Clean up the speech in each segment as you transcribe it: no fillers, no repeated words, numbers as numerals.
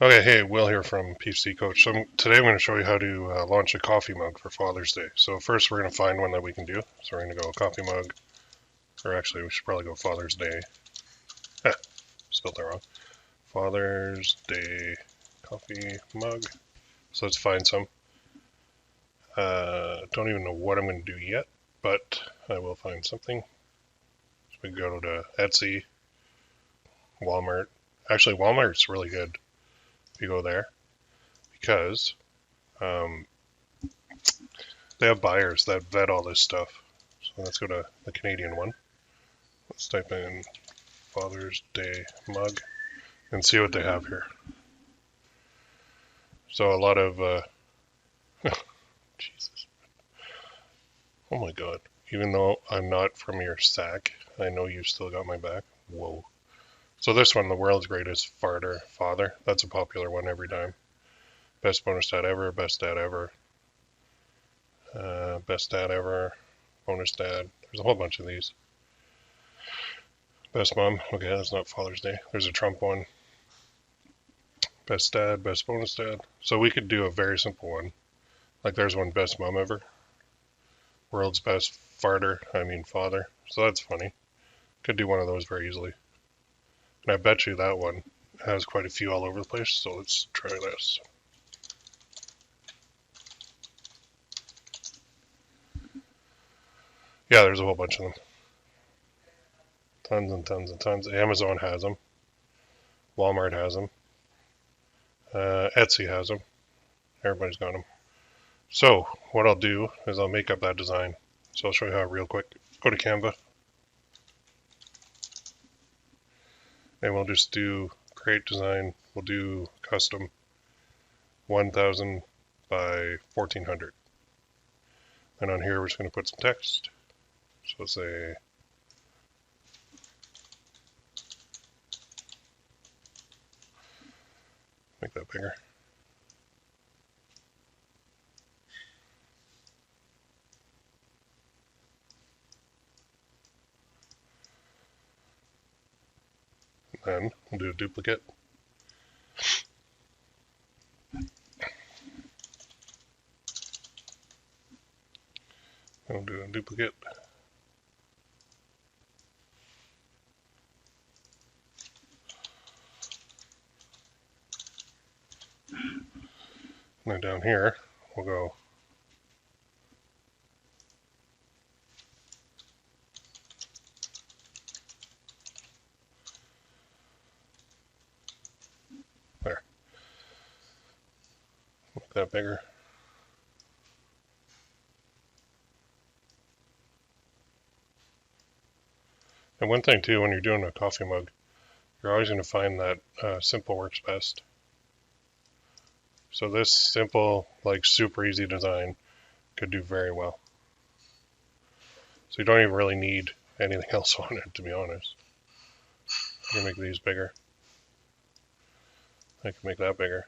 Okay, hey, Will here from PPC Coach. Today I'm going to show you how to launch a coffee mug for Father's Day. So first we're going to find one that we can do. So we're going to go coffee mug, or actually we should probably go Father's Day. Spelled that wrong. Father's Day coffee mug. So let's find some. Don't even know what I'm going to do yet, but I will find something. So we can go to Etsy, Walmart. Actually, Walmart's really good if you go there because they have buyers that vet all this stuff. So let's go to the Canadian one. Let's type in Father's Day mug and see what they have here. So a lot of, Jesus. Oh my God. Even though I'm not from your sack, I know you still got my back. Whoa. So this one, the world's greatest father. That's a popular one every time. Best bonus dad ever, best dad ever. Best dad ever, bonus dad. There's a whole bunch of these. Best mom. Okay, that's not Father's Day. There's a Trump one. Best dad, best bonus dad. So we could do a very simple one. Like there's one best mom ever. World's best father. So that's funny. Could do one of those very easily. And I bet you that one has quite a few all over the place. So let's try this. Yeah, there's a whole bunch of them. Tons and tons and tons. Amazon has them. Walmart has them. Etsy has them. Everybody's got them. So what I'll do is I'll make up that design. So I'll show you how real quick. Go to Canva. And we'll just do create design. We'll do custom 1000 by 1400. And on here we're just going to put some text. So let's say make that bigger. Then we'll do a duplicate. We'll do a duplicate. And then down here, we'll go there. Make that bigger. And one thing too, when you're doing a coffee mug, you're always going to find that simple works best. So this simple, like super easy design could do very well. So you don't even really need anything else on it, to be honest. I can make these bigger. I can make that bigger.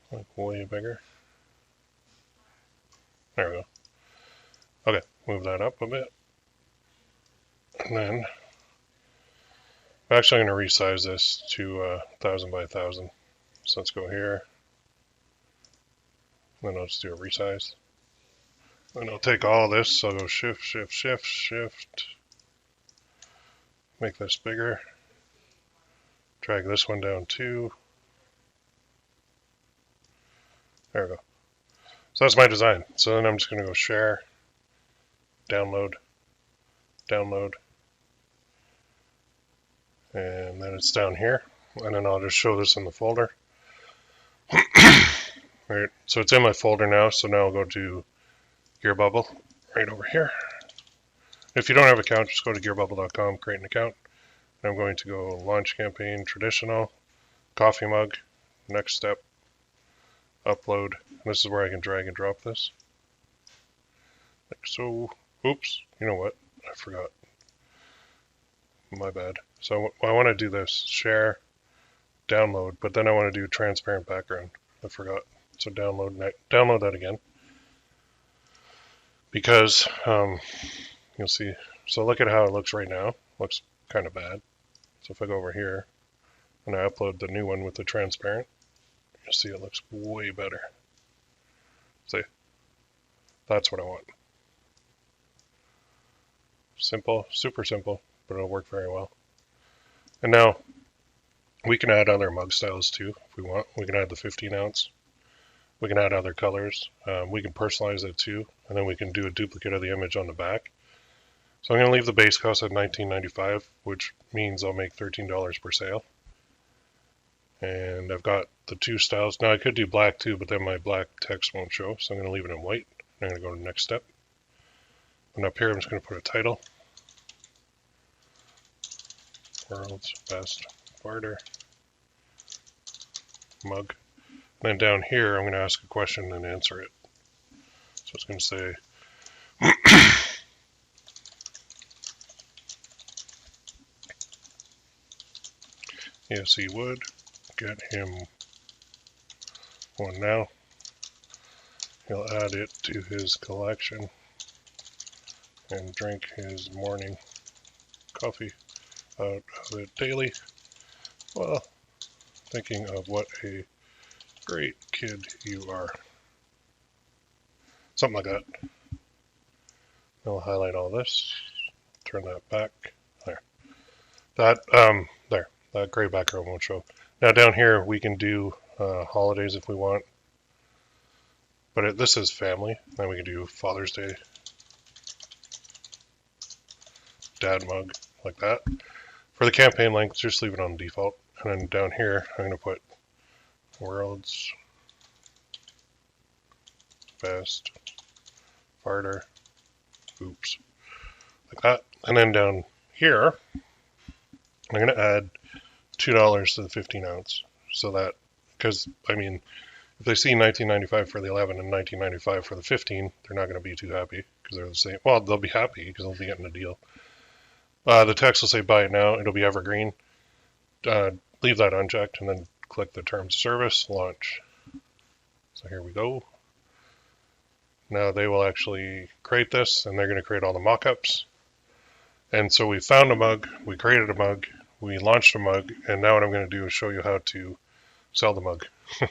Like way bigger. There we go. Okay, move that up a bit. And then actually I'm going to resize this to 1000 by 1000. So let's go here. And then I'll just do a resize. And I'll take all of this, so I'll go shift, shift, shift, shift. Make this bigger. Drag this one down too. There we go. So that's my design. So then I'm just going to go share, download, download. And then it's down here. And then I'll just show this in the folder. Right, so it's in my folder now. So now I'll go to GearBubble right over here. If you don't have an account, just go to gearbubble.com, create an account. And I'm going to go launch campaign, traditional, coffee mug, next step, upload. And this is where I can drag and drop this. Like so. Oops, you know what? I forgot. My bad. So I want to do this, share, download, but then I want to do transparent background. I forgot. So download that again. Because you'll see So look at how it looks right now. Looks kind of bad. So if I go over here and I upload the new one with the transparent, you'll see it looks way better. See, that's what I want. Simple, super simple, but it'll work very well. And now we can add other mug styles too if we want. We can add the 15 ounce. We can add other colors. We can personalize it too, and then we can do a duplicate of the image on the back. So I'm going to leave the base cost at $19.95, which means I'll make $13 per sale. And I've got the two styles. Now I could do black too, but then my black text won't show, so I'm going to leave it in white. I'm going to go to the next step. And up here I'm just going to put a title. World's Best Barter Mug. And then down here I'm going to ask a question and answer it. So it's going to say yes, he would. Get him one now. He'll add it to his collection and drink his morning coffee out of it daily. Well, thinking of what a great kid you are. Something like that. I'll highlight all this. Turn that back. There. That gray background won't show. Now down here we can do holidays if we want. But this is family. Then we can do Father's Day. Dad mug, like that. For the campaign length, just leave it on default. And then down here, I'm going to put World's Best Barter. Oops. Like that. And then down here, I'm going to add $2 to the 15 ounce. So that, because, I mean, if they see $19.95 for the 11 and $19.95 for the 15, they're not going to be too happy because they're the same. Well, they'll be happy because they'll be getting a deal. The text will say buy it now. It'll be evergreen. Leave that unchecked and then click the terms of service, launch. So here we go. Now they will actually create this and they're going to create all the mock-ups. And so we found a mug, we created a mug, we launched a mug, and now what I'm going to do is show you how to sell the mug. So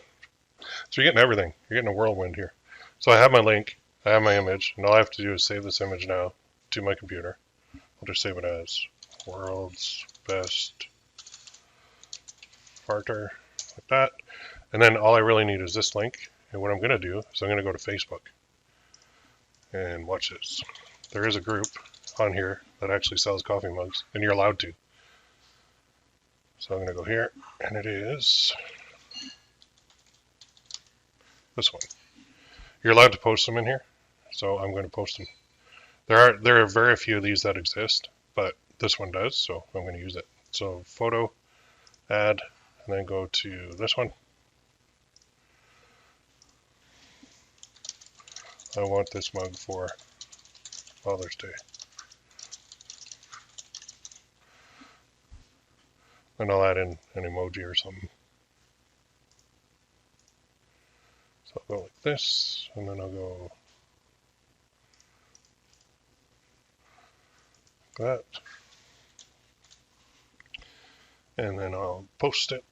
you're getting everything. You're getting a whirlwind here. So I have my link, I have my image, and all I have to do is save this image now to my computer. I'll just save it as World's Best Barter, like that. And then all I really need is this link. And what I'm going to do is I'm going to go to Facebook. And watch this. There is a group on here that actually sells coffee mugs, and you're allowed to. So I'm going to go here, and it is this one. You're allowed to post them in here, so I'm going to post them. There are very few of these that exist, but this one does, so I'm going to use it. So photo, add, and then go to this one. I want this mug for Father's Day. And I'll add in an emoji or something. So I'll go like this, and then I'll go like that. And then I'll post it.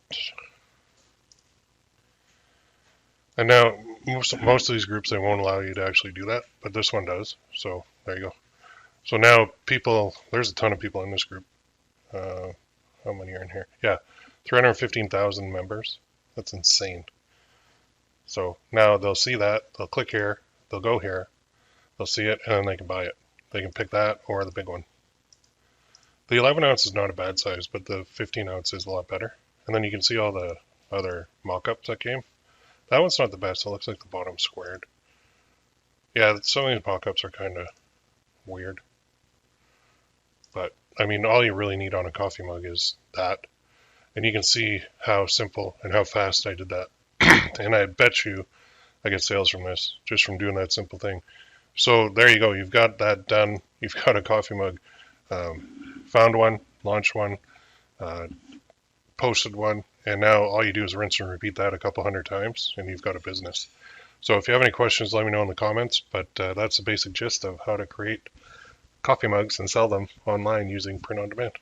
And now, most of these groups, they won't allow you to actually do that, but this one does. So there you go. So now there's a ton of people in this group. How many are in here? Yeah, 315,000 members. That's insane. So now they'll see that, they'll click here, they'll go here, they'll see it, and then they can buy it. They can pick that or the big one. The 11 ounce is not a bad size, but the 15 ounce is a lot better. And then you can see all the other mock-ups that came. That one's not the best. It looks like the bottom's squared. Yeah, some of these mock-ups are kind of weird. But, I mean, all you really need on a coffee mug is that. And you can see how simple and how fast I did that. And I bet you I get sales from this, just from doing that simple thing. So there you go. You've got that done. You've got a coffee mug. Found one, launched one, posted one, and now all you do is rinse and repeat that a couple hundred times, and you've got a business. So if you have any questions, let me know in the comments, but that's the basic gist of how to create coffee mugs and sell them online using print on demand.